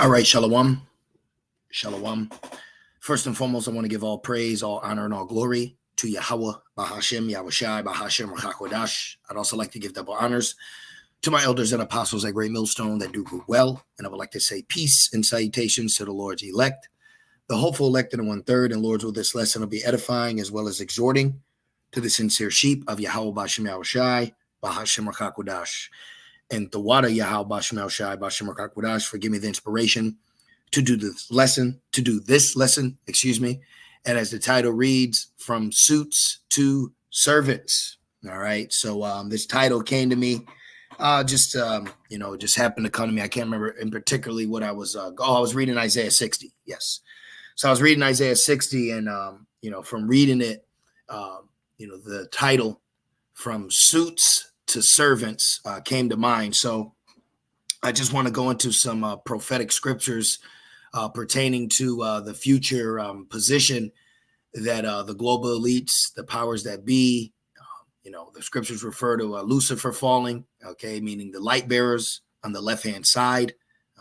All right, Shalom. Shalom. First and foremost, I want to give all praise, all honor, and all glory to Yahweh, Bahashem, Yahushai, Bahashem, Rachakodash. I'd also like to give double honors to my elders and apostles at Great Millstone that do good well. And I would like to say peace and salutations to the Lord's elect, the hopeful elect in 1/3. And Lord's will this lesson will be edifying as well as exhorting to the sincere sheep of Yahweh, Bahashem, Yahushai, Bahashem, Rachakodash. And the water Yahweh, Bahashem, Yahushai, Bahashem, Rachakodash, forgive me the inspiration to do this lesson, And as the title reads, from suits to servants. All right. So this title came to me, just happened to come to me. I can't remember in particularly what I was, I was reading Isaiah 60. Yes. So I was reading Isaiah 60 and, from reading it, the title from suits to servants came to mind. So I just want to go into some prophetic scriptures pertaining to the future position that the global elites, the powers that be, the scriptures refer to Lucifer falling, okay, meaning the light bearers on the left-hand side,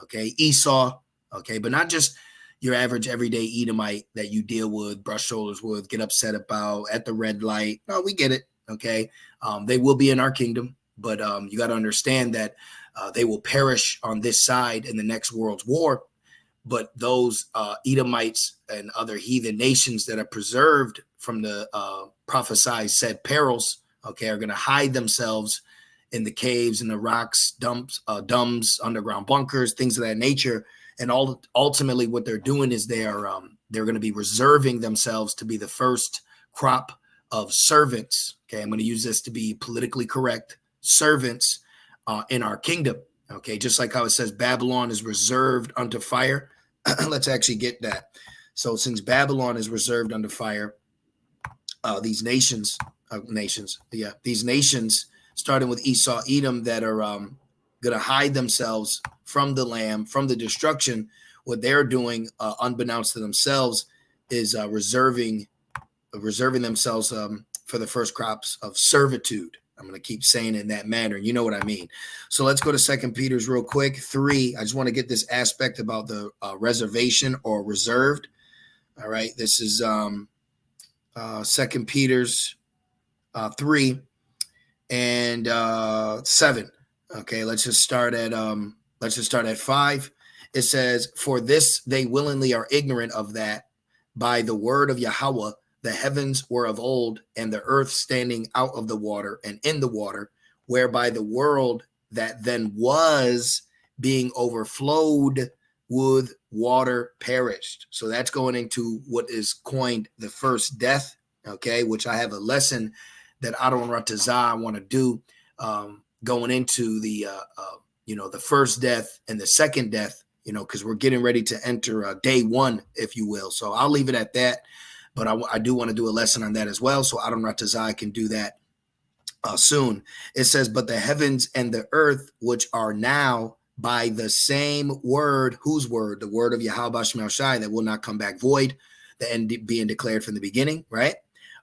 okay, Esau, okay, but not just your average everyday Edomite that you deal with, brush shoulders with, get upset about at the red light. No, we get it, okay. They will be in our kingdom, but you got to understand that they will perish on this side in the next world's war. But those Edomites and other heathen nations that are preserved from the prophesied said perils, okay, are going to hide themselves in the caves and the rocks, dumbs, underground bunkers, things of that nature. And ultimately what they're doing is they're going to be reserving themselves to be the first crop of servants. Okay, I'm going to use this to be politically correct, servants in our kingdom. Okay, just like how it says Babylon is reserved unto fire. Let's actually get that. So since Babylon is reserved unto fire, these nations, starting with Esau, Edom, that are going to hide themselves from the Lamb, from the destruction, what they're doing, unbeknownst to themselves, is reserving themselves for the first crops of servitude. I'm going to keep saying it in that manner. You know what I mean? So let's go to 2 Peter's real quick. 3. I just want to get this aspect about the reservation or reserved. All right. This is 2 Peter's 3 and 7. Okay. Let's just start at 5. It says, for this they willingly are ignorant of that by the word of Yahweh, the heavens were of old, and the earth standing out of the water and in the water, whereby the world that then was being overflowed with water perished. So that's going into what is coined the first death, okay, which I have a lesson that Adon Ratazah I want to do going into the first death and the second death, because we're getting ready to enter day one, if you will. So I'll leave it at that. But I do want to do a lesson on that as well. So Adon Ratazah can do that soon. It says, but the heavens and the earth, which are now by the same word, whose word? The word of Yahweh Bahashem Yahushai, that will not come back void, the end being declared from the beginning, right?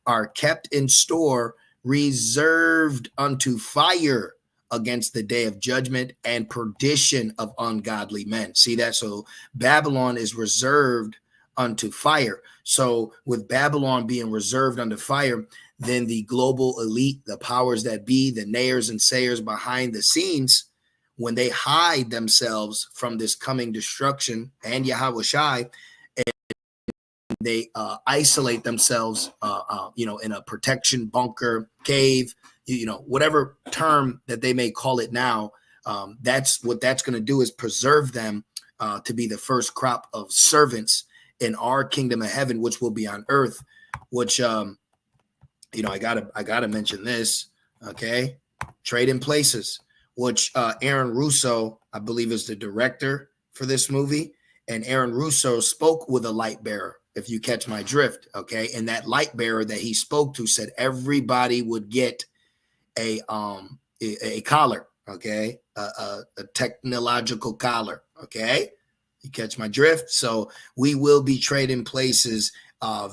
Are kept in store, reserved unto fire against the day of judgment and perdition of ungodly men. See that? So Babylon is reserved unto fire. So with Babylon being reserved unto fire, then the global elite, the powers that be, the nayers and sayers behind the scenes, when they hide themselves from this coming destruction and Yahweh Shai, and they isolate themselves, in a protection bunker, cave, whatever term that they may call it now, that's what that's going to do, is preserve them to be the first crop of servants in our kingdom of heaven, which will be on earth, which, I gotta mention this. Okay. Trading Places, which Aaron Russo, I believe, is the director for this movie. And Aaron Russo spoke with a light bearer, if you catch my drift. Okay. And that light bearer that he spoke to said everybody would get a collar. Okay. A technological collar. Okay. You catch my drift? So we will be trading places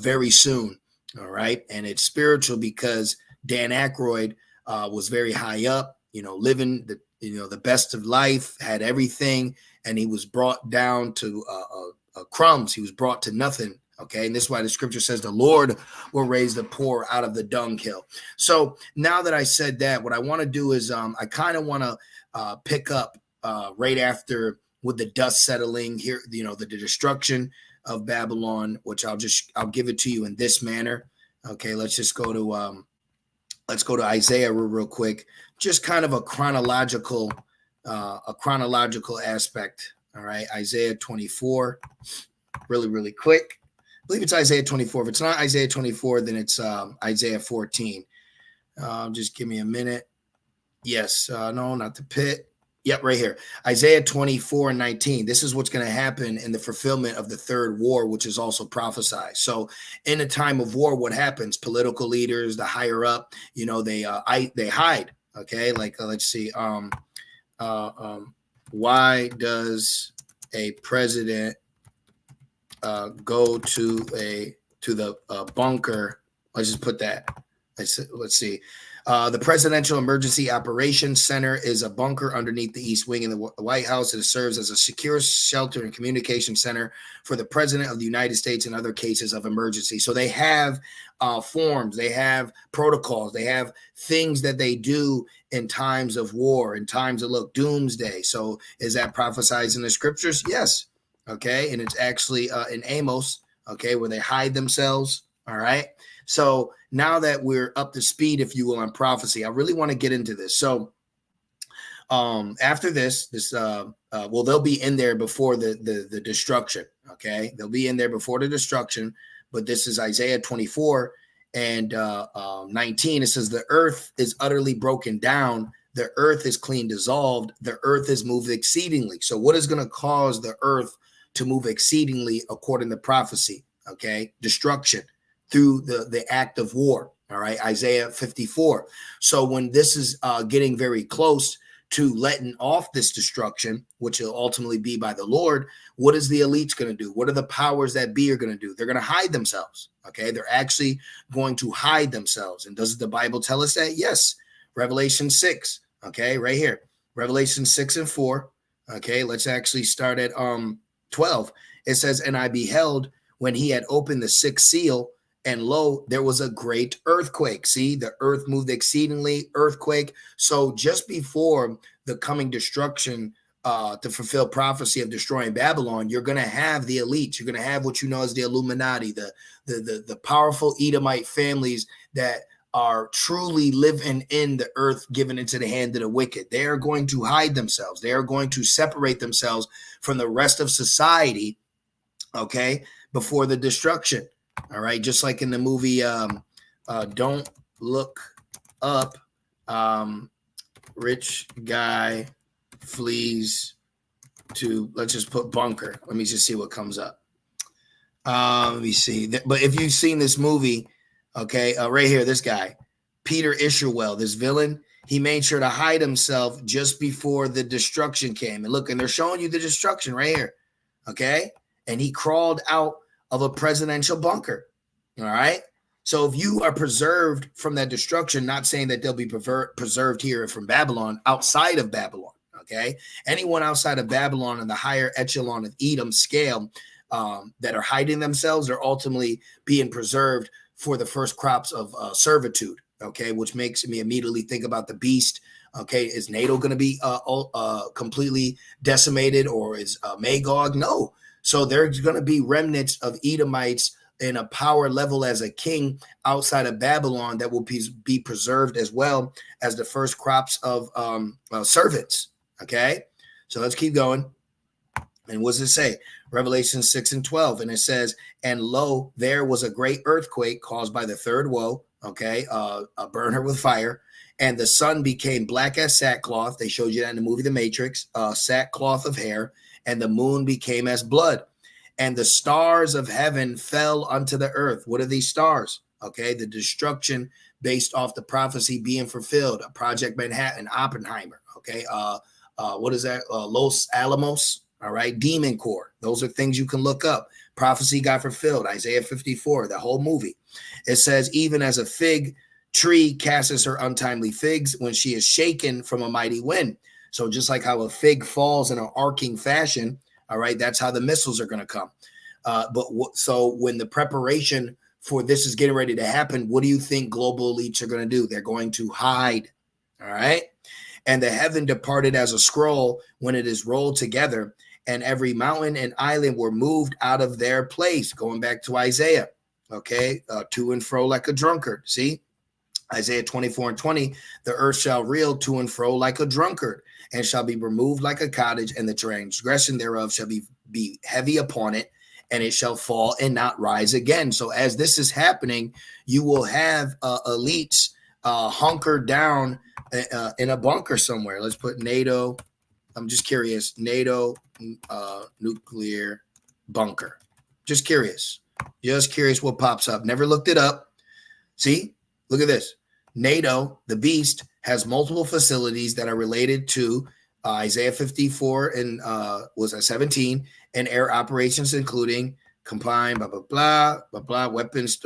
very soon. All right. And it's spiritual because Dan Aykroyd was very high up, living the best of life, had everything, and he was brought down to crumbs. He was brought to nothing. Okay, and this is why the scripture says the Lord will raise the poor out of the dunghill. So now that I said that, what I want to do is I kind of want to pick up right after with the dust settling here, the destruction of Babylon, which I'll give it to you in this manner. Okay, let's just go to Isaiah real quick. Just kind of a chronological aspect. All right, Isaiah 24, really quick. I believe it's Isaiah 24. If it's not Isaiah 24, then it's Isaiah 14. Just give me a minute. Yes, no, not the pit. Yep, right here. Isaiah 24:19. This is what's going to happen in the fulfillment of the third war, which is also prophesied. So in a time of war, what happens? Political leaders, the higher up, they hide. Okay, like let's see. Why does a president go to the bunker? Let's just put that. Let's see. The Presidential Emergency Operations Center is a bunker underneath the East Wing in the White House. It serves as a secure shelter and communication center for the President of the United States in other cases of emergency. So they have forms, they have protocols, they have things that they do in times of war, in times of doomsday. So is that prophesied in the scriptures? Yes. Okay. And it's actually in Amos, okay, where they hide themselves. All right. So now that we're up to speed, if you will, on prophecy, I really want to get into this. So after this, they'll be in there before the destruction. Okay. They'll be in there before the destruction, but this is Isaiah 24 and 19. It says the earth is utterly broken down. The earth is clean dissolved. The earth is moved exceedingly. So what is going to cause the earth to move exceedingly according to prophecy? Okay. Destruction through the act of war. All right. Isaiah 54. So when this is getting very close to letting off this destruction, which will ultimately be by the Lord, what is the elites going to do? What are the powers that be are going to do? They're going to hide themselves. Okay. They're actually going to hide themselves. And does the Bible tell us that? Yes. Revelation 6. Okay. Right here. Revelation 6 and 4. Okay. Let's actually start at 12. It says, and I beheld when he had opened the sixth seal, and lo, there was a great earthquake. See, the earth moved exceedingly, earthquake. So just before the coming destruction to fulfill prophecy of destroying Babylon, you're going to have the elites. You're going to have what you know as the Illuminati, the powerful Edomite families that are truly living in the earth given into the hand of the wicked. They are going to hide themselves. They are going to separate themselves from the rest of society, okay, before the destruction. All right, just like in the movie Don't Look Up, rich guy flees to, let's just put bunker. Let me just see what comes up. Let me see. But if you've seen this movie, okay, right here, this guy, Peter Isherwell, this villain, he made sure to hide himself just before the destruction came. And look, and they're showing you the destruction right here, okay? And he crawled out of a presidential bunker. All right. So if you are preserved from that destruction, not saying that they'll be preserved here from Babylon, outside of Babylon. Okay. Anyone outside of Babylon in the higher echelon of Edom scale that are hiding themselves are ultimately being preserved for the first crops of servitude. Okay. Which makes me immediately think about the beast. Okay. Is NATO going to be completely decimated, or is Magog? No. So there's going to be remnants of Edomites in a power level as a king outside of Babylon that will be preserved as well as the first crops of servants. Okay, so let's keep going. And what does it say? Revelation 6 and 12. And it says, and lo, there was a great earthquake caused by the third woe. Okay, burn her with fire. And the sun became black as sackcloth. They showed you that in the movie The Matrix, sackcloth of hair. And the moon became as blood, and the stars of heaven fell unto the earth. What are these stars? Okay, the destruction based off the prophecy being fulfilled. Project Manhattan, Oppenheimer. Okay, what is that? Los Alamos. All right, Demon Core. Those are things you can look up. Prophecy got fulfilled. Isaiah 54, the whole movie. It says, even as a fig tree casts her untimely figs when she is shaken from a mighty wind. So just like how a fig falls in an arcing fashion, all right, that's how the missiles are going to come. So when the preparation for this is getting ready to happen, what do you think global elites are going to do? They're going to hide. All right. And the heaven departed as a scroll when it is rolled together, and every mountain and island were moved out of their place. Going back to Isaiah, okay, to and fro like a drunkard. See, Isaiah 24:20, the earth shall reel to and fro like a drunkard, and shall be removed like a cottage, and the transgression thereof shall be heavy upon it, and it shall fall and not rise again. So as this is happening, you will have elites hunkered down in a bunker somewhere. Let's put NATO. I'm just curious. NATO nuclear bunker. Just curious. Just curious what pops up. Never looked it up. See, look at this. NATO, the beast, has multiple facilities that are related to Isaiah 54 and was that 17 and air operations, including combined blah blah blah blah blah weapons.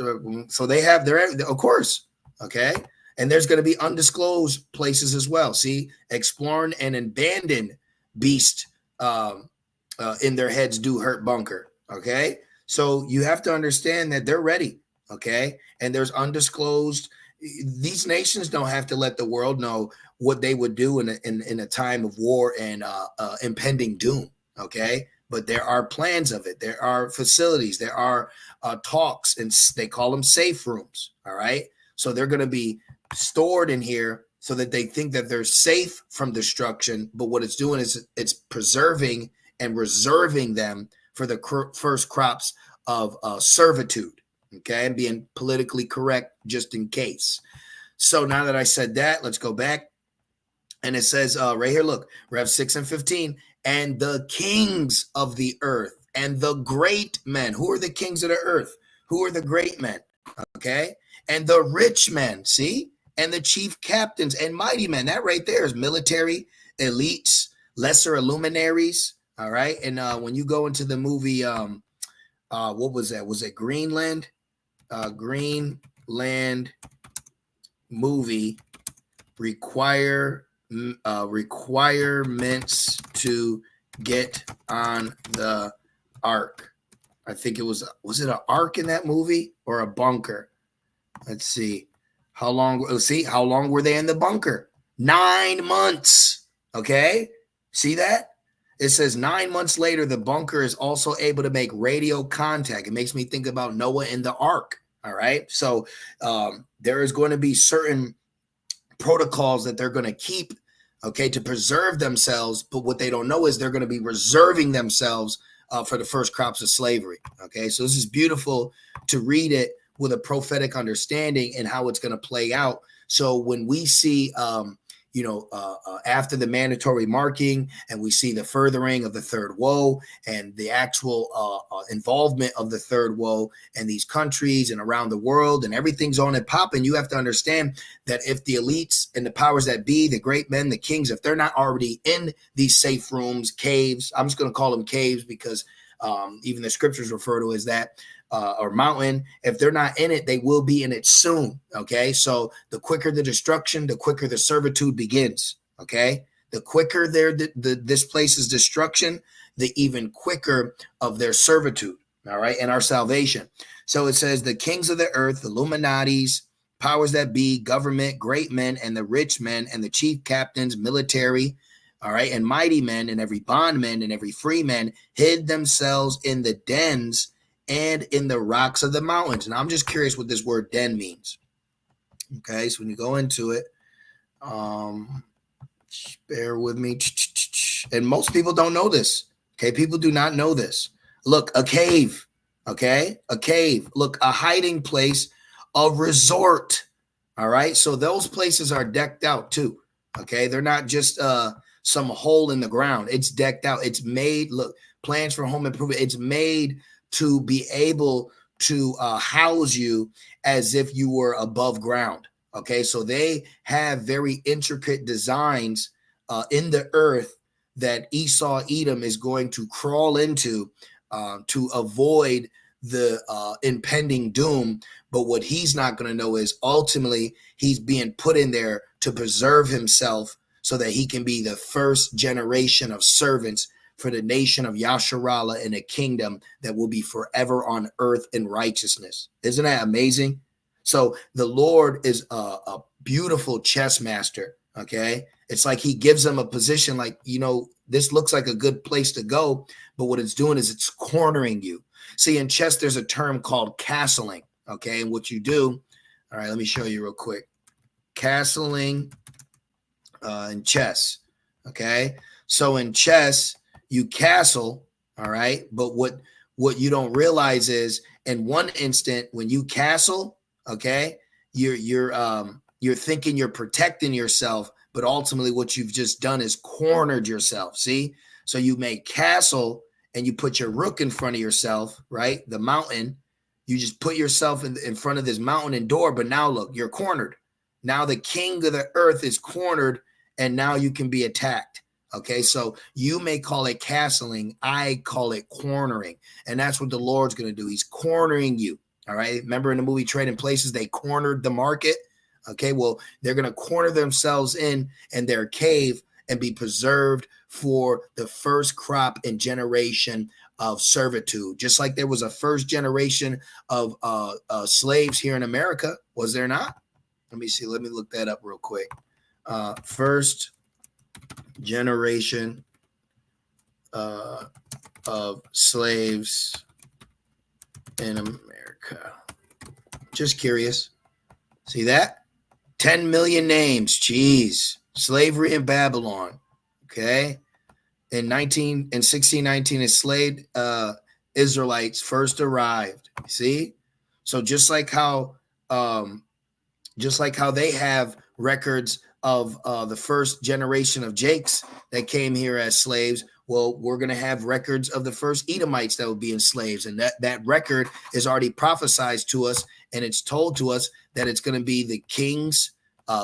So they have their, of course, okay. And there's going to be undisclosed places as well. See, exploring an abandoned beast in their heads do hurt bunker. Okay, so you have to understand that they're ready. Okay, and there's undisclosed. These nations don't have to let the world know what they would do in a time of war and impending doom. Okay, but there are plans of it. There are facilities. There are talks, and they call them safe rooms. All right, so they're going to be stored in here so that they think that they're safe from destruction. But what it's doing is it's preserving and reserving them for the first crops of servitude. Okay, and being politically correct just in case. So now that I said that, let's go back. And it says right here, look, Rev 6 and 15, and the kings of the earth and the great men. Who are the kings of the earth? Who are the great men? Okay, and the rich men, see? And the chief captains and mighty men. That right there is military elites, lesser luminaries. All right. And when you go into the movie, what was that? Was it Greenland? Greenland movie requirements to get on the ark. I think it was it an ark in that movie or a bunker? Let's see. How long were they in the bunker? 9 months. Okay. See that? It says 9 months later, the bunker is also able to make radio contact. It makes me think about Noah and the ark. All right. So there is going to be certain protocols that they're going to keep, okay, to preserve themselves. But what they don't know is they're going to be reserving themselves for the first crops of slavery. Okay. So this is beautiful to read it with a prophetic understanding and how it's going to play out. So when we see, after the mandatory marking and we see the furthering of the third woe and the actual involvement of the third woe and these countries and around the world and everything's on and popping, you have to understand that if the elites and the powers that be, the great men, the kings, if they're not already in these safe rooms, caves, I'm just going to call them caves because even the scriptures refer to as that, or mountain, if they're not in it, they will be in it soon. Okay. So the quicker the destruction, the quicker the servitude begins. Okay. The quicker this place's destruction, the even quicker of their servitude. All right. And our salvation. So it says the kings of the earth, the Illuminatis, powers that be, government, great men, and the rich men, and the chief captains, military, all right, and mighty men, and every bondman and every free man hid themselves in the dens and in the rocks of the mountains. And I'm just curious what this word den means. Okay, so when you go into it, bear with me. And most people don't know this. Okay, people do not know this. Look, a cave. Okay, a cave. Look, a hiding place, a resort. All right, so those places are decked out too. Okay, they're not just some hole in the ground. It's decked out. It's made. Look, plans for home improvement. It's made to be able to house you as if you were above ground. Okay, so they have very intricate designs in the earth that Esau Edom is going to crawl into to avoid the impending doom. But what he's not going to know is ultimately he's being put in there to preserve himself so that he can be the first generation of servants for the nation of Yasharallah in a kingdom that will be forever on earth in righteousness. Isn't that amazing? So the Lord is a beautiful chess master. Okay. It's like he gives them a position like, this looks like a good place to go, but what it's doing is it's cornering you. See, in chess, there's a term called castling. Okay. And what you do, all right, let me show you real quick. Castling in chess. Okay. So in chess, you castle, all right? But what you don't realize is in one instant when you castle, okay, you're thinking you're protecting yourself, but ultimately what you've just done is cornered yourself. See? So you may castle and you put your rook in front of yourself, right? The mountain. You just put yourself in front of this mountain and door, but now look, you're cornered. Now the king of the earth is cornered, and now you can be attacked. Okay, so you may call it castling. I call it cornering. And that's what the Lord's going to do. He's cornering you. All right. Remember in the movie Trading Places, they cornered the market. Okay, well, they're going to corner themselves in their cave and be preserved for the first crop and generation of servitude. Just like there was a first generation of slaves here in America. Was there not? Let me see. Let me look that up real quick. First generation of slaves in America. Just curious. See that? 10 million names. Jeez. Slavery in Babylon. Okay. In 1619, enslaved Israelites first arrived. See? So just like how they have records of the first generation of Jakes that came here as slaves, well, we're going to have records of the first Edomites that would be in slaves. And that record is already prophesied to us, and it's told to us that it's going to be the kings,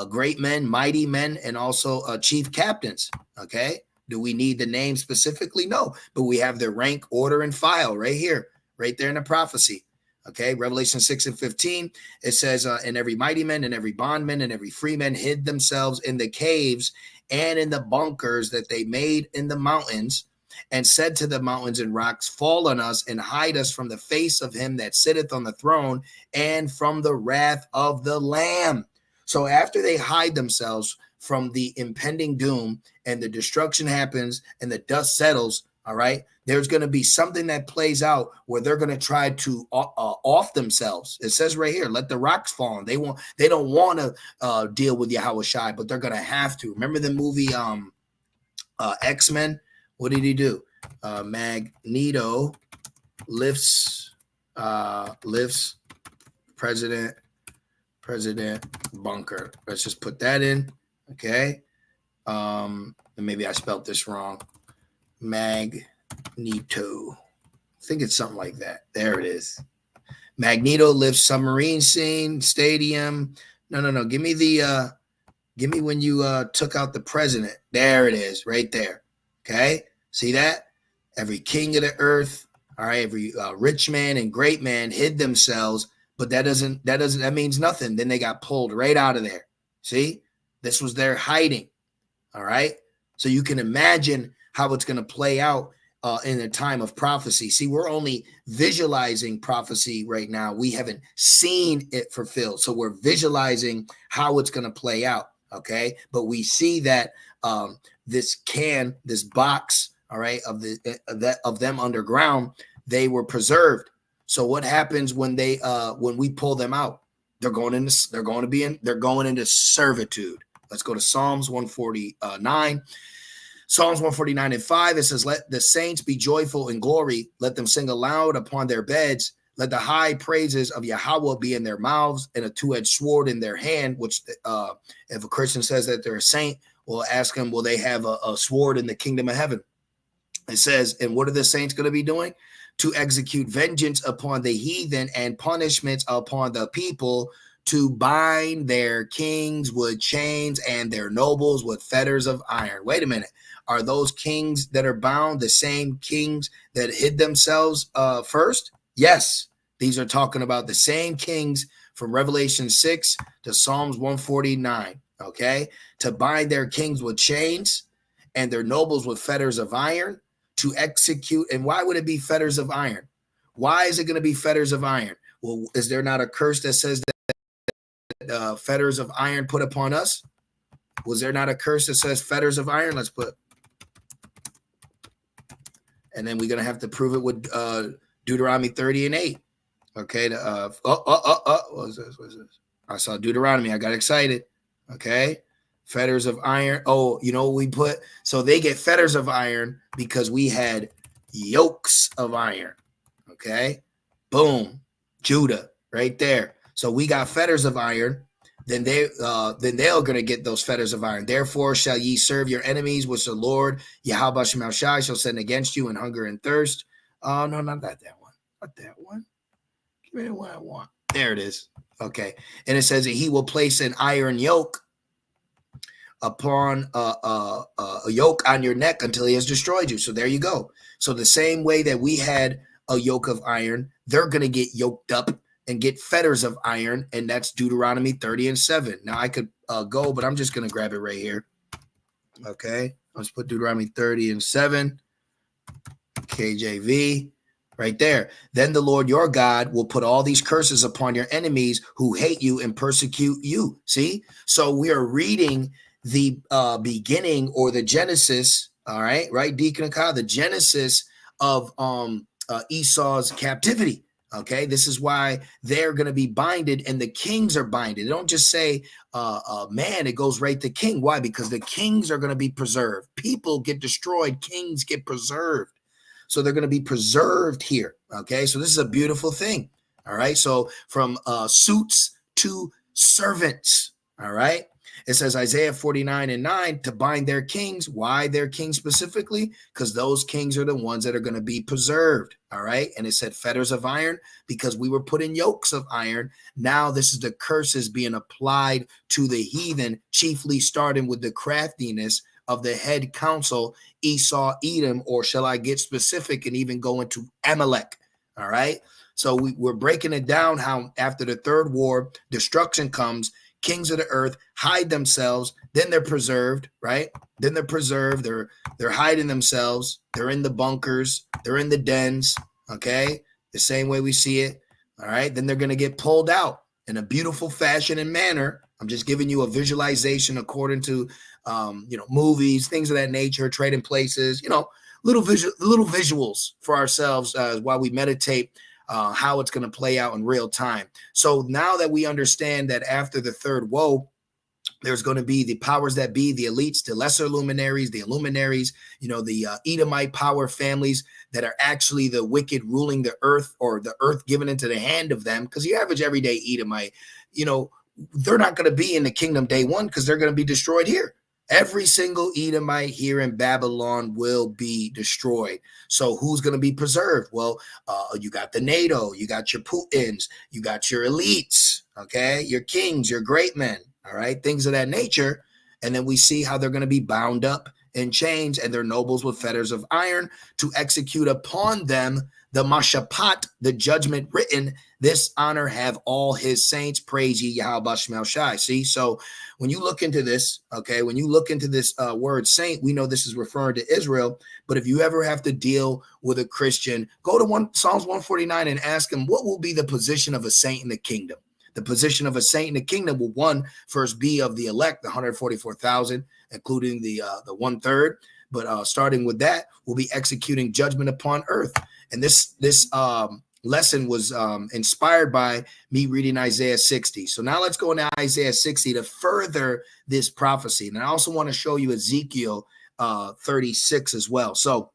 great men, mighty men, and also chief captains. Okay. Do we need the name specifically? No, but we have their rank, order, and file right here, right there in the prophecy. Okay, Revelation 6:15, it says, and every mighty man and every bondman and every freeman hid themselves in the caves and in the bunkers that they made in the mountains, and said to the mountains and rocks, fall on us and hide us from the face of him that sitteth on the throne and from the wrath of the Lamb. So after they hide themselves from the impending doom and the destruction happens and the dust settles, all right, there's going to be something that plays out where they're going to try to off themselves. It says right here, let the rocks fall. They don't want to deal with Yahweh Shai, but they're going to have to. Remember the movie X-Men? What did he do? Magneto lifts President Bunker. Let's just put that in. Okay. And maybe I spelled this wrong. Magneto. I think it's something like that. There it is. Magneto lifts submarine scene, stadium. No. Give me when you took out the president. There it is, right there. Okay. See that? Every king of the earth, all right, every rich man and great man hid themselves, but that means nothing. Then they got pulled right out of there. See? This was their hiding. All right. So you can imagine how it's going to play out in a time of prophecy. See, we're only visualizing prophecy right now. We haven't seen it fulfilled. So we're visualizing how it's going to play out. Okay. But we see that this box, all right, of them underground, they were preserved. So what happens when we pull them out? They're going into servitude. Let's go to Psalms 149. Psalms 149:5, it says, let the saints be joyful in glory. Let them sing aloud upon their beds. Let the high praises of Yahweh be in their mouths and a two-edged sword in their hand, which if a Christian says that they're a saint, we'll ask them, will they have a sword in the kingdom of heaven? It says, and what are the saints going to be doing? To execute vengeance upon the heathen and punishments upon the people, to bind their kings with chains and their nobles with fetters of iron. Wait a minute. Are those kings that are bound the same kings that hid themselves first? Yes. These are talking about the same kings from Revelation 6 to Psalms 149. okay, to bind their kings with chains and their nobles with fetters of iron to execute. And why would it be fetters of iron? Why is it going to be fetters of iron? Well, is there not a curse that says that fetters of iron put upon us? Was there not a curse that says fetters of iron? Let's put, and then we're going to have to prove it with Deuteronomy 30 and 8. Okay. What is this? What is this? I saw Deuteronomy. I got excited. Okay. Fetters of iron. Oh, you know what we put? So they get fetters of iron because we had yokes of iron. Okay. Boom. Judah right there. So we got fetters of iron. Then they're going to get those fetters of iron. Therefore shall ye serve your enemies, which the Lord Yahweh Shemel Shai shall send against you in hunger and thirst. Oh, no, not that one. Not that one. Give me the one I want. There it is. Okay. And it says that he will place an iron yoke upon a yoke on your neck until he has destroyed you. So there you go. So the same way that we had a yoke of iron, they're going to get yoked up and get fetters of iron, and that's Deuteronomy 30 and 7. Now I could go, but I'm just going to grab it right here. Okay, let's put Deuteronomy 30 and 7, KJV, right there. Then the Lord your God will put all these curses upon your enemies who hate you and persecute you. See, so we are reading the beginning or the Genesis. All right, right, Deacon Akah, the Genesis of Esau's captivity. Okay, this is why they're going to be binded and the kings are binded. They don't just say man, it goes right to king. Why? Because the kings are going to be preserved. People get destroyed, kings get preserved. So they're going to be preserved here. Okay, so this is a beautiful thing. All right, so from suits to servants. All right. It says Isaiah 49 and 9 to bind their kings. Why their kings specifically? Because those kings are the ones that are going to be preserved. All right. And it said fetters of iron because we were put in yokes of iron. Now this is the curses being applied to the heathen, chiefly starting with the craftiness of the head council, Esau, Edom, or shall I get specific and even go into Amalek? All right. So we're breaking it down how after the third war, destruction comes. Kings of the earth hide themselves, then they're preserved, right? Then they're preserved. They're hiding themselves. They're in the bunkers. They're in the dens, okay? The same way we see it, all right? Then they're going to get pulled out in a beautiful fashion and manner. I'm just giving you a visualization according to, movies, things of that nature, trading places, little visuals for ourselves while we meditate how it's going to play out in real time. So now that we understand that after the third woe, there's going to be the powers that be, the elites, the lesser luminaries, the illuminaries, the Edomite power families that are actually the wicked ruling the earth, or the earth given into the hand of them. Because the average everyday Edomite, they're not going to be in the kingdom day one because they're going to be destroyed here. Every single Edomite here in Babylon will be destroyed. So who's going to be preserved? Well, you got the NATO, you got your Putins, you got your elites, okay, your kings, your great men, all right, things of that nature. And then we see how they're going to be bound up in chains and their nobles with fetters of iron to execute upon them the mashapat, the judgment written. This honor have all his saints. Praise ye Yahweh Shemel Shai. See, so when you look into this, okay, when you look into this word saint, we know this is referring to Israel. But if you ever have to deal with a Christian, go to Psalms 149 and ask him, what will be the position of a saint in the kingdom? The position of a saint in the kingdom will first be of the elect, the 144,000, including the 1/3. But starting with that, we'll be executing judgment upon earth. And this lesson was inspired by me reading Isaiah 60. So now let's go into Isaiah 60 to further this prophecy. And I also want to show you Ezekiel 36 as well. So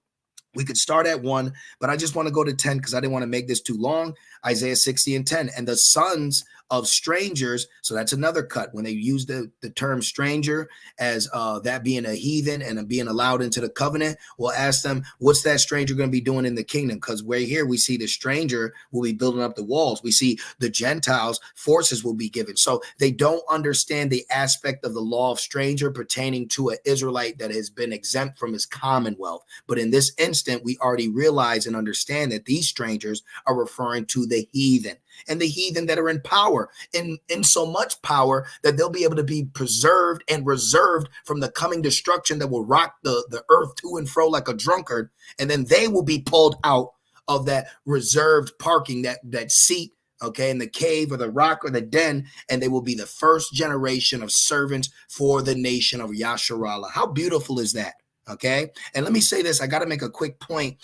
we could start at 1, but I just want to go to 10 because I didn't want to make this too long. Isaiah 60 and 10. And the sons of strangers, so that's another cut. When they use the term stranger as that being a heathen and being allowed into the covenant, we'll ask them, what's that stranger going to be doing in the kingdom? Because right here we see the stranger will be building up the walls. We see the Gentiles, forces will be given. So they don't understand the aspect of the law of stranger pertaining to an Israelite that has been exempt from his commonwealth. But in this instant, we already realize and understand that these strangers are referring to the heathen, and the heathen that are in power, in so much power that they'll be able to be preserved and reserved from the coming destruction that will rock the earth to and fro like a drunkard. And then they will be pulled out of that reserved parking, that seat, okay, in the cave or the rock or the den, and they will be the first generation of servants for the nation of Yasharallah. How beautiful is that? Okay. And let me say this, I got to make a quick point.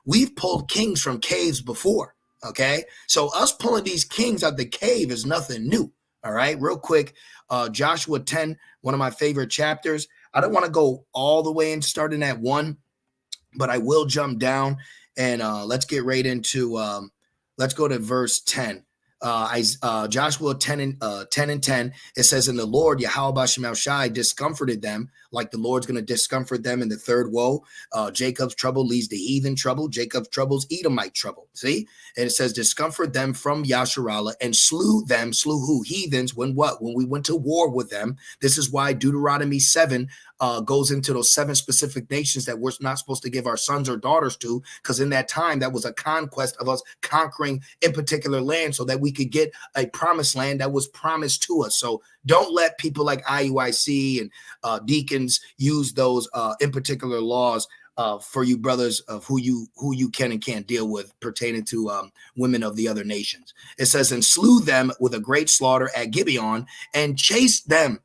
We've pulled kings from caves before. Okay. So us pulling these kings out the cave is nothing new. All right. Real quick. Joshua 10, one of my favorite chapters. I don't want to go all the way and starting at 1, but I will jump down and let's get right into, let's go to verse 10. Joshua 10 and 10, it says, "And the Lord, Yahweh Bashemel Shai, discomforted them," like the Lord's going to discomfort them in the third woe. Jacob's trouble leads to heathen trouble. Jacob's trouble's Edomite trouble. See? And it says, "Discomfort them from Yasharallah and slew them." Slew who? Heathens. When what? When we went to war with them. This is why Deuteronomy 7 goes into those 7 specific nations that we're not supposed to give our sons or daughters to, because in that time, that was a conquest of us conquering in particular land so that we could get a promised land that was promised to us. So don't let people like IUIC and deacons use those in particular laws for you brothers of who you can and can't deal with pertaining to women of the other nations. It says, "And slew them with a great slaughter at Gibeon and chased them."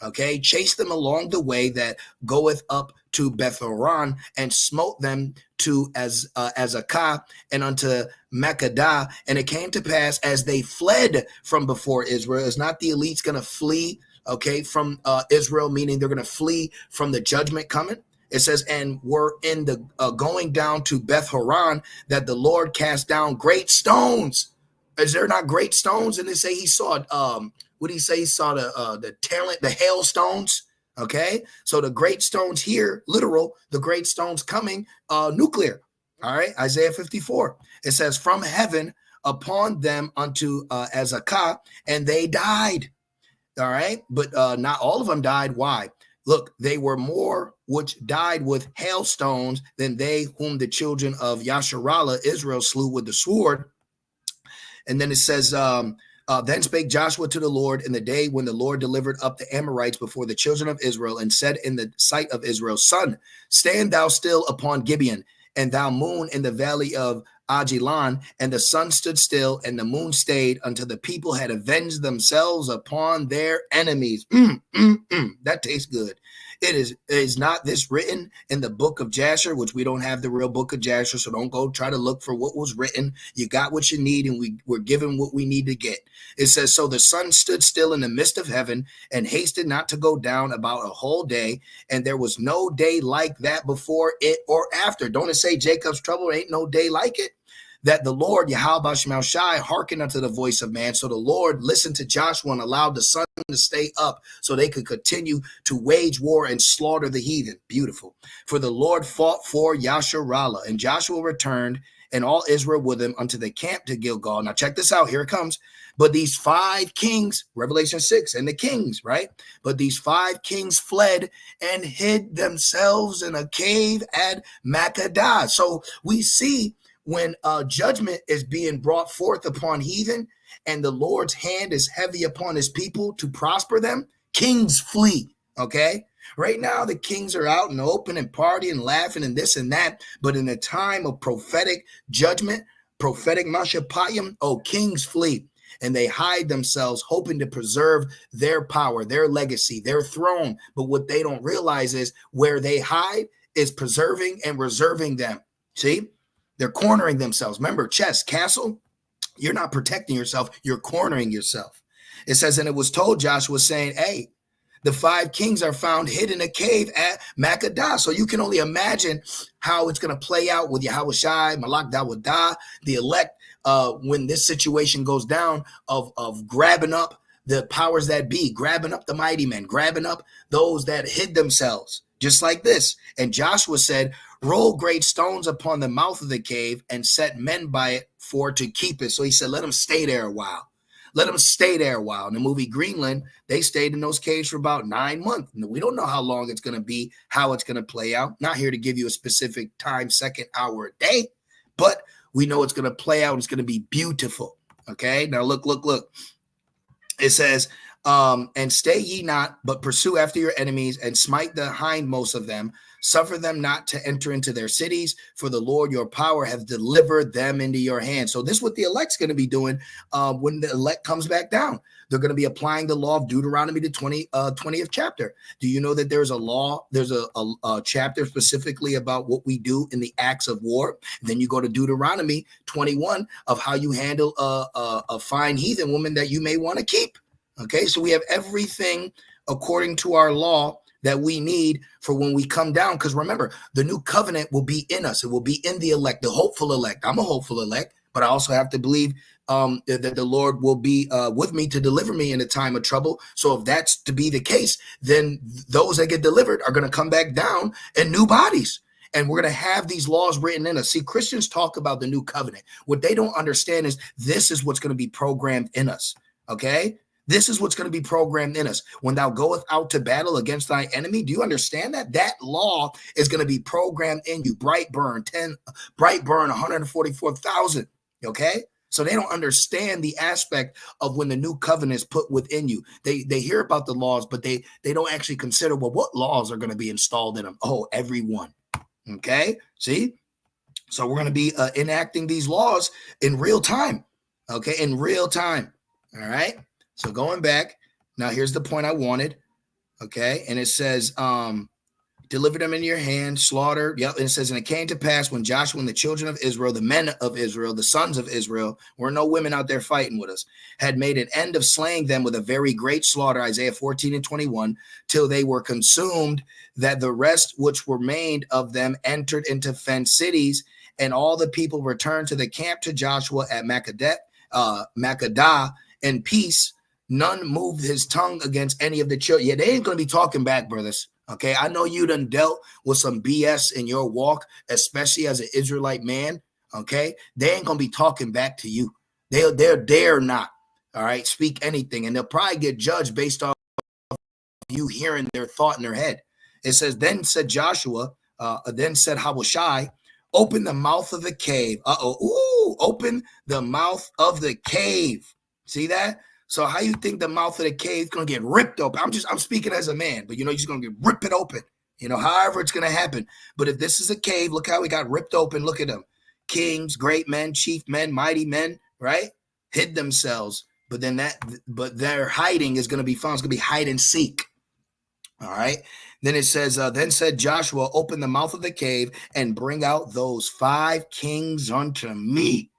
Okay, chase them along the way that goeth up to Beth-horon, and smote them to Azekah and unto Makkedah. And it came to pass as they fled from before Israel. It's not the elite's going to flee, okay, from Israel, meaning they're going to flee from the judgment coming. It says, "And were in the going down to Beth-horon, that the Lord cast down great stones." Is there not great stones? And they say he saw what did he say? He saw the hailstones. Okay. So the great stones here, literal, the great stones coming, nuclear. All right. Isaiah 54. It says, "From heaven upon them unto Azekah, and they died." All right. But not all of them died. Why? Look, they were more which died with hailstones than they whom the children of Yasharallah, Israel, slew with the sword. And then it says, "Then spake Joshua to the Lord in the day when the Lord delivered up the Amorites before the children of Israel, and said in the sight of Israel, Son, stand thou still upon Gibeon, and thou moon in the valley of Ajalon. And the sun stood still, and the moon stayed, until the people had avenged themselves upon their enemies." That tastes good. Is not this written in the book of Jasher, which we don't have the real book of Jasher, so don't go try to look for what was written. You got what you need, and we're given what we need to get. It says, "So the sun stood still in the midst of heaven, and hasted not to go down about a whole day, and there was no day like that before it or after." Don't it say Jacob's trouble? Ain't no day like it. "That the Lord, Yahweh Bashemel Shai, hearkened unto the voice of man." So the Lord listened to Joshua and allowed the sun to stay up so they could continue to wage war and slaughter the heathen. Beautiful. "For the Lord fought for Yasharallah, and Joshua returned, and all Israel with him, unto the camp to Gilgal." Now check this out. Here it comes. "But these 5 kings," Revelation 6, and the kings, right? "But these 5 kings fled and hid themselves in a cave at Makkedah." So we see when judgment is being brought forth upon heathen, and the Lord's hand is heavy upon his people to prosper them, kings flee. Okay. Right now, the kings are out and open and partying and laughing and this and that. But in the time of prophetic judgment, prophetic mashapayim, kings flee. And they hide themselves, hoping to preserve their power, their legacy, their throne. But what they don't realize is where they hide is preserving and reserving them. See? They're cornering themselves. Remember, chess, castle, you're not protecting yourself. You're cornering yourself. It says, "And it was told Joshua, saying, Hey, the 5 kings are found hid in a cave at Makkedah." So you can only imagine how it's going to play out with Yahweh Shai, Malak Dawadah, the elect, when this situation goes down of grabbing up the powers that be, grabbing up the mighty men, grabbing up those that hid themselves, just like this. "And Joshua said, Roll great stones upon the mouth of the cave, and set men by it for to keep it." So he said, let them stay there a while. Let them stay there a while. In the movie Greenland, they stayed in those caves for about 9 months. We don't know how long it's going to be, how it's going to play out. Not here to give you a specific time, second, hour, a day, but we know it's going to play out. It's going to be beautiful. Okay, now look. It says, and stay ye not, but pursue after your enemies, and smite the hindmost of them. Suffer them not to enter into their cities, for the Lord your power hath delivered them into your hand. So this is what the elect's going to be doing when the elect comes back down. They're going to be applying the law of Deuteronomy, the 20th chapter. Do you know that there's a law? There's a chapter specifically about what we do in the acts of war. Then you go to Deuteronomy 21 of how you handle a fine heathen woman that you may want to keep. Okay, so we have everything according to our law that we need for when we come down. Because remember, the new covenant will be in us. It will be in the elect, the hopeful elect. I'm a hopeful elect, but I also have to believe that the Lord will be with me to deliver me in a time of trouble. So if that's to be the case, then those that get delivered are going to come back down in new bodies. And we're going to have these laws written in us. See, Christians talk about the new covenant. What they don't understand is this is what's going to be programmed in us. Okay? This is what's going to be programmed in us. When thou goeth out to battle against thy enemy, do you understand that? That law is going to be programmed in you. Brightburn 144,000. Okay? So they don't understand the aspect of when the new covenant is put within you. They hear about the laws, but they don't actually consider, well, what laws are going to be installed in them? Oh, every one. Okay? See? So we're going to be enacting these laws in real time. Okay? In real time. All right? So going back, now here's the point I wanted, okay? And it says, deliver them in your hand, slaughter. Yep, and it says, and it came to pass when Joshua and the children of Israel, the men of Israel, the sons of Israel, were no women out there fighting with us, had made an end of slaying them with a very great slaughter, Isaiah 14 and 21, till they were consumed, that the rest which were made of them entered into fenced cities, and all the people returned to the camp to Joshua at Makkedah in peace. None moved his tongue against any of the children. Yeah, they ain't going to be talking back, brothers. Okay, I know you done dealt with some BS in your walk, especially as an Israelite man. Okay, they ain't going to be talking back to you. They're dare not. All right, speak anything, and they'll probably get judged based off you hearing their thought in their head. It says, then said Joshua, then said Habushai, open the mouth of the cave. Open the mouth of the cave. See that? So how you think the mouth of the cave is going to get ripped open? I'm speaking as a man, but you're just going to rip it open, however it's going to happen. But if this is a cave, look how it got ripped open. Look at them. Kings, great men, chief men, mighty men, right? Hid themselves. But their hiding is going to be found. It's going to be hide and seek. All right. Then it says, then said Joshua, open the mouth of the cave and bring out those 5 kings unto me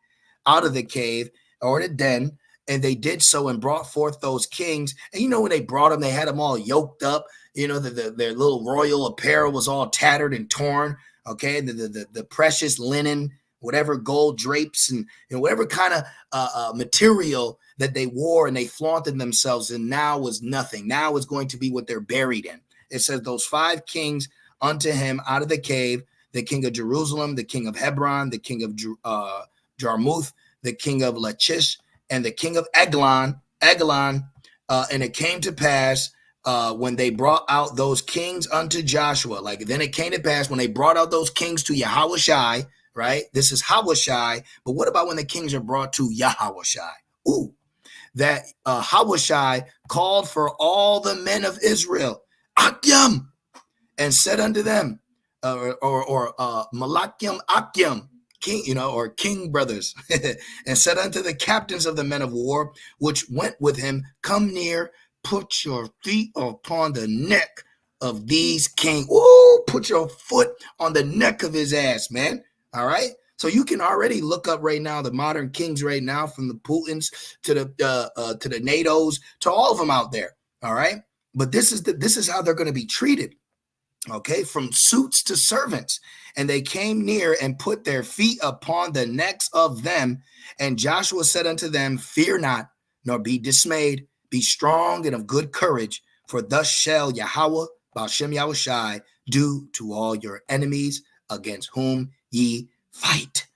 out of the cave or the den. And they did so and brought forth those kings. And when they brought them, they had them all yoked up. Their little royal apparel was all tattered and torn. Okay, the precious linen, whatever gold drapes and whatever kind of material that they wore, and they flaunted themselves. And now was nothing. Now is going to be what they're buried in. It says those 5 kings unto him out of the cave: the king of Jerusalem, the king of Hebron, the king of Jarmuth, the king of Lachish, and the king of Eglon, and it came to pass when they brought out those kings unto Joshua. Then it came to pass when they brought out those kings to Yahushai, right? This is Hahushai, but what about when the kings are brought to Yahushai? That Hahushai called for all the men of Israel, Akyam, and said unto them, Malakyam Akyam, king, or king brothers, and said unto the captains of the men of war, which went with him, come near, put your feet upon the neck of these kings. Put your foot on the neck of his ass, man. All right. So you can already look up right now the modern kings right now, from the Putins to the NATOs to all of them out there. All right. But this is how they're going to be treated. Okay, from suits to servants. And they came near and put their feet upon the necks of them. And Joshua said unto them, fear not, nor be dismayed. Be strong and of good courage, for thus shall Yahweh, Ba'ashem Yahushai, do to all your enemies against whom ye fight.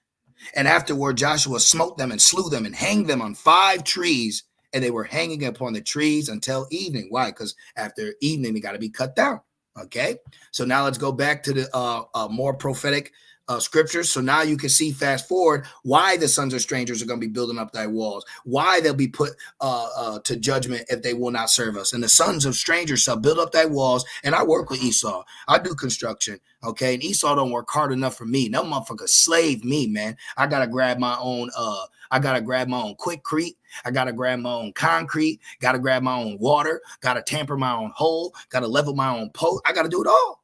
And afterward Joshua smote them and slew them and hanged them on 5 trees. And they were hanging upon the trees until evening. Why? Because after evening, they got to be cut down. Okay, so now let's go back to the more prophetic scriptures. So now you can see, fast forward, why the sons of strangers are going to be building up thy walls, why they'll be put to judgment if they will not serve us. And the sons of strangers shall build up thy walls. And I work with Esau. I do construction. Okay. And Esau don't work hard enough for me. No motherfucker slave me, man. I got to grab my own, Quikrete. I got to grab my own concrete, got to grab my own water, got to tamper my own hole, got to level my own post. I got to do it all.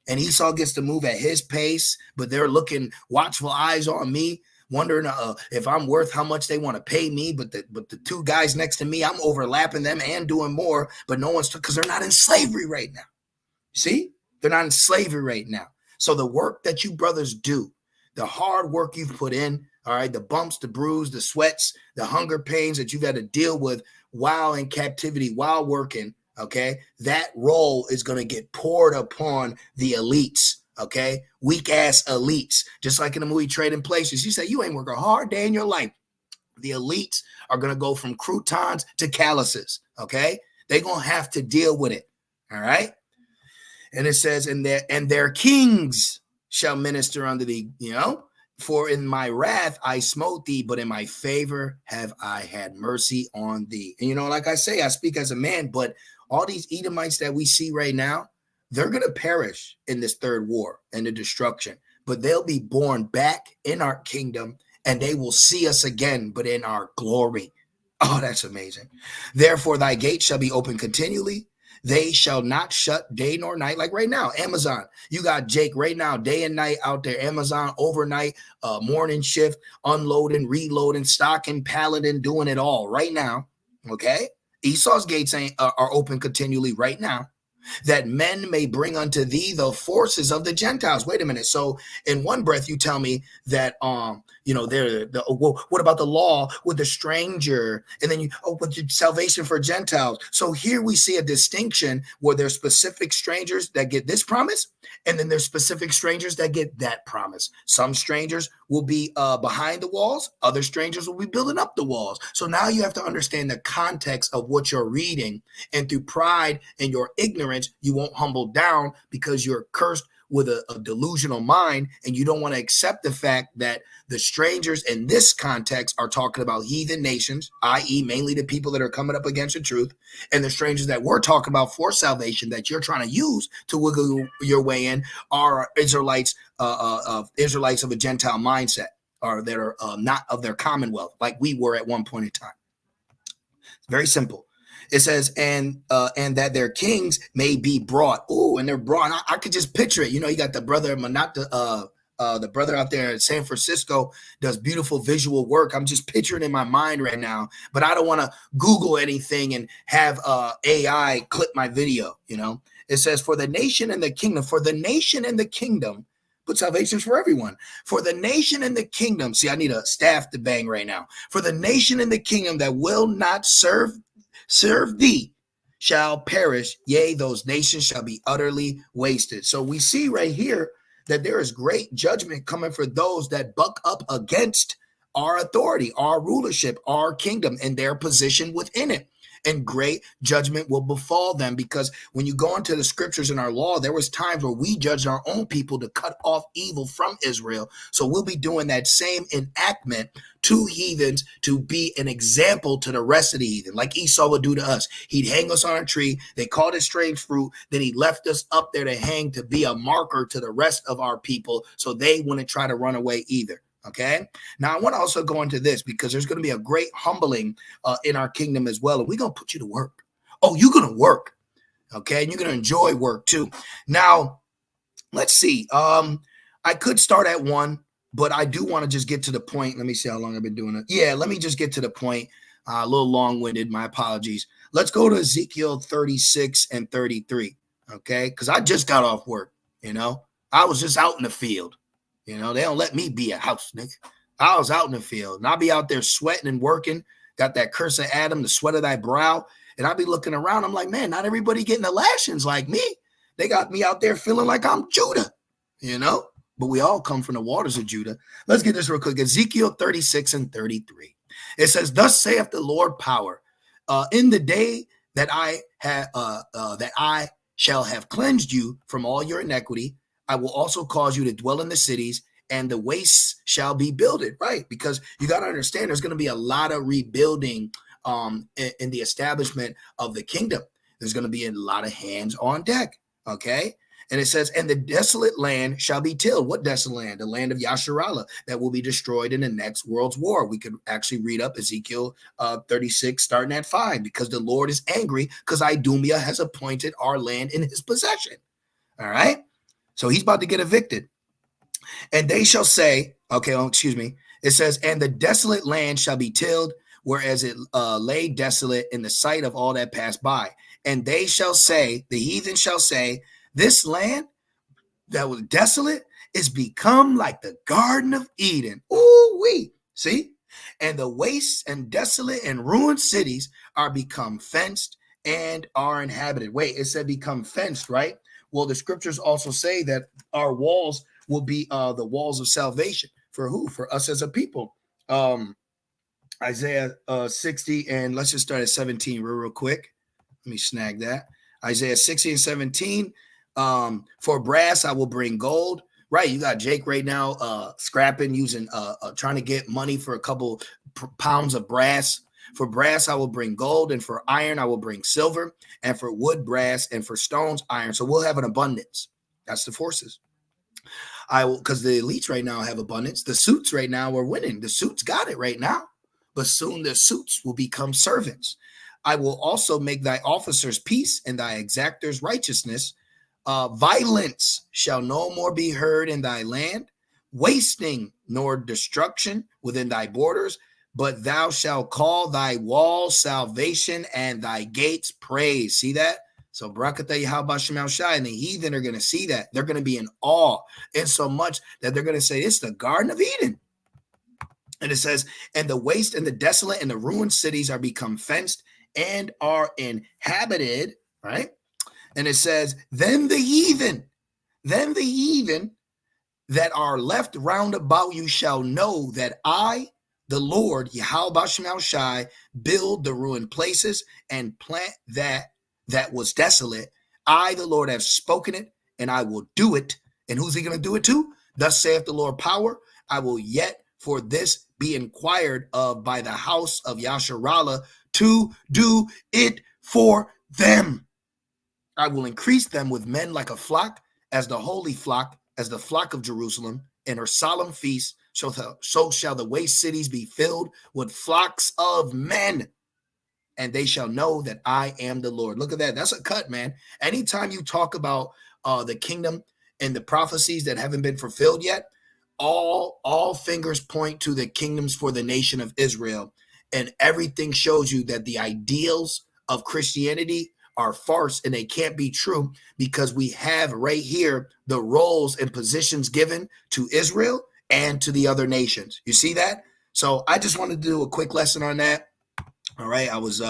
And Esau gets to move at his pace, but they're looking watchful eyes on me, wondering if I'm worth how much they want to pay me. But the two guys next to me, I'm overlapping them and doing more, but no one's, because they're not in slavery right now. See, they're not in slavery right now. So the work that you brothers do, the hard work you've put in, all right, the bumps, the bruise, the sweats, the hunger pains that you've had to deal with while in captivity, while working, okay, that role is going to get poured upon the elites, okay, weak ass elites. Just like in the movie Trading Places, you say you ain't work a hard day in your life. The elites are going to go from croutons to calluses, okay? They're going to have to deal with it, all right? And it says, and their kings shall minister unto thee, for in my wrath I smote thee, but in my favor have I had mercy on thee. And like I say, I speak as a man, but all these Edomites that we see right now, they're going to perish in this third war and the destruction, but they'll be born back in our kingdom and they will see us again, but in our glory. Oh, that's amazing. Therefore, thy gates shall be open continually. They shall not shut day nor night. Like right now, Amazon, you got Jake right now, day and night out there, Amazon overnight, morning shift, unloading, reloading, stocking, palleting, doing it all right now. Okay. Esau's gates are open continually right now, that men may bring unto thee the forces of the Gentiles. Wait a minute. So in one breath, you tell me that, what about the law with the stranger? And then with the salvation for Gentiles. So here we see a distinction where there's specific strangers that get this promise, and then there's specific strangers that get that promise. Some strangers will be behind the walls. Other strangers will be building up the walls. So now you have to understand the context of what you're reading, and through pride and your ignorance, you won't humble down because you're cursed with a delusional mind, and you don't want to accept the fact that the strangers in this context are talking about heathen nations, i.e. mainly the people that are coming up against the truth, and the strangers that we're talking about for salvation that you're trying to use to wiggle your way in are Israelites of a Gentile mindset, or that are not of their commonwealth like we were at one point in time. It's very simple. It says, and that their kings may be brought. Oh, and they're brought. I could just picture it. You got the brother Manata, the brother out there in San Francisco does beautiful visual work. I'm just picturing in my mind right now, but I don't want to Google anything and have AI clip my video. It says, for the nation and the kingdom, but salvation's for everyone. For the nation and the kingdom. See, I need a staff to bang right now. For the nation and the kingdom that will not serve thee shall perish. Yea, those nations shall be utterly wasted. So we see right here that there is great judgment coming for those that buck up against our authority, our rulership, our kingdom, and their position within it. And great judgment will befall them, because when you go into the scriptures in our law, there was times where we judged our own people to cut off evil from Israel. So we'll be doing that same enactment to heathens to be an example to the rest of the heathen, like Esau would do to us. He'd hang us on a tree. They called it strange fruit. Then he left us up there to hang, to be a marker to the rest of our people, so they wouldn't try to run away either. Okay. Now I want to also go into this, because there's going to be a great humbling in our kingdom as well. And we're going to put you to work. Oh, you're going to work. Okay. And you're going to enjoy work too. Now, let's see. I could start at 1, but I do want to just get to the point. Let me see how long I've been doing it. Yeah. Let me just get to the point. A little long-winded. My apologies. Let's go to Ezekiel 36 and 33. Okay. Because I just got off work. I was just out in the field. They don't let me be a house, nigga. I was out in the field, and I'll be out there sweating and working. Got that curse of Adam, the sweat of thy brow. And I'll be looking around. I'm like, man, not everybody getting the lashings like me. They got me out there feeling like I'm Judah, But we all come from the waters of Judah. Let's get this real quick. Ezekiel 36 and 33. It says, thus saith the Lord power, in the day that I shall have cleansed you from all your iniquity, I will also cause you to dwell in the cities, and the wastes shall be builded, right? Because you got to understand there's going to be a lot of rebuilding in the establishment of the kingdom. There's going to be a lot of hands on deck, okay? And it says, and the desolate land shall be tilled. What desolate land? The land of Yasharallah that will be destroyed in the next world's war. We could actually read up Ezekiel 36, starting at 5, because the Lord is angry because Idumea has appointed our land in his possession. All right? So he's about to get evicted. And they shall say, it says, and the desolate land shall be tilled, whereas it lay desolate in the sight of all that pass by. And they shall say, the heathen shall say, this land that was desolate is become like the Garden of Eden. Ooh-wee. See? And the wastes and desolate and ruined cities are become fenced and are inhabited. Wait, it said become fenced, right? Well, the scriptures also say that our walls will be the walls of salvation. For who? For us as a people. Isaiah 60, and let's just start at 17 real quick. Let me snag that. Isaiah 60 and 17. For brass, I will bring gold. Right. You got Jake right now scrapping, using, trying to get money for a couple pounds of brass. For brass, I will bring gold, and for iron, I will bring silver, and for wood, brass, and for stones, iron. So we'll have an abundance. That's the forces. I will, because the elites right now have abundance. The suits right now are winning. The suits got it right now, but soon the suits will become servants. I will also make thy officers peace and thy exactors righteousness. Violence shall no more be heard in thy land, wasting nor destruction within thy borders, but thou shalt call thy walls salvation and thy gates praise. See that? So Barakatah Yahweh Shem Shai, and the heathen are going to see that. They're going to be in awe, in so much that they're going to say, it's the Garden of Eden. And it says, and the waste and the desolate and the ruined cities are become fenced and are inhabited, right? And it says, then the heathen that are left round about you shall know that I, the Lord, Yahweh Shem Shai, build the ruined places and plant that was desolate. I, the Lord, have spoken it, and I will do it. And who's he going to do it to? Thus saith the Lord power, I will yet for this be inquired of by the house of Yasharallah to do it for them. I will increase them with men like a flock, as the holy flock, as the flock of Jerusalem, in her solemn feast. So shall the waste cities be filled with flocks of men, and they shall know that I am the Lord. Look at that. That's a cut, man. Anytime you talk about the kingdom and the prophecies that haven't been fulfilled yet, all fingers point to the kingdoms for the nation of Israel. And everything shows you that the ideals of Christianity are farce and they can't be true, because we have right here the roles and positions given to Israel and to the other nations. You see that? So I just wanted to do a quick lesson on that. All right. I was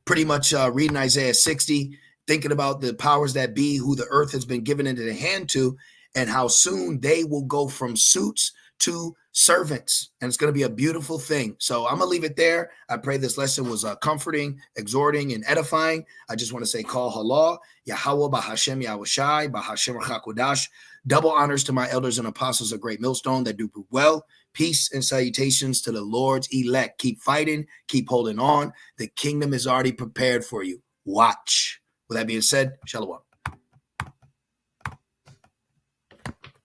pretty much reading Isaiah 60, thinking about the powers that be, who the earth has been given into the hand to, and how soon they will go from suits to servants. And it's going to be a beautiful thing. So I'm going to leave it there. I pray this lesson was comforting, exhorting, and edifying. I just want to say, call halal, Yahweh, Bahashem, Yahushai, Bahashem, Rachakodash. Double honors to my elders and apostles of Great Millstone that do well. Peace and salutations to the Lord's elect. Keep fighting. Keep holding on. The kingdom is already prepared for you. Watch. With that being said, shalom.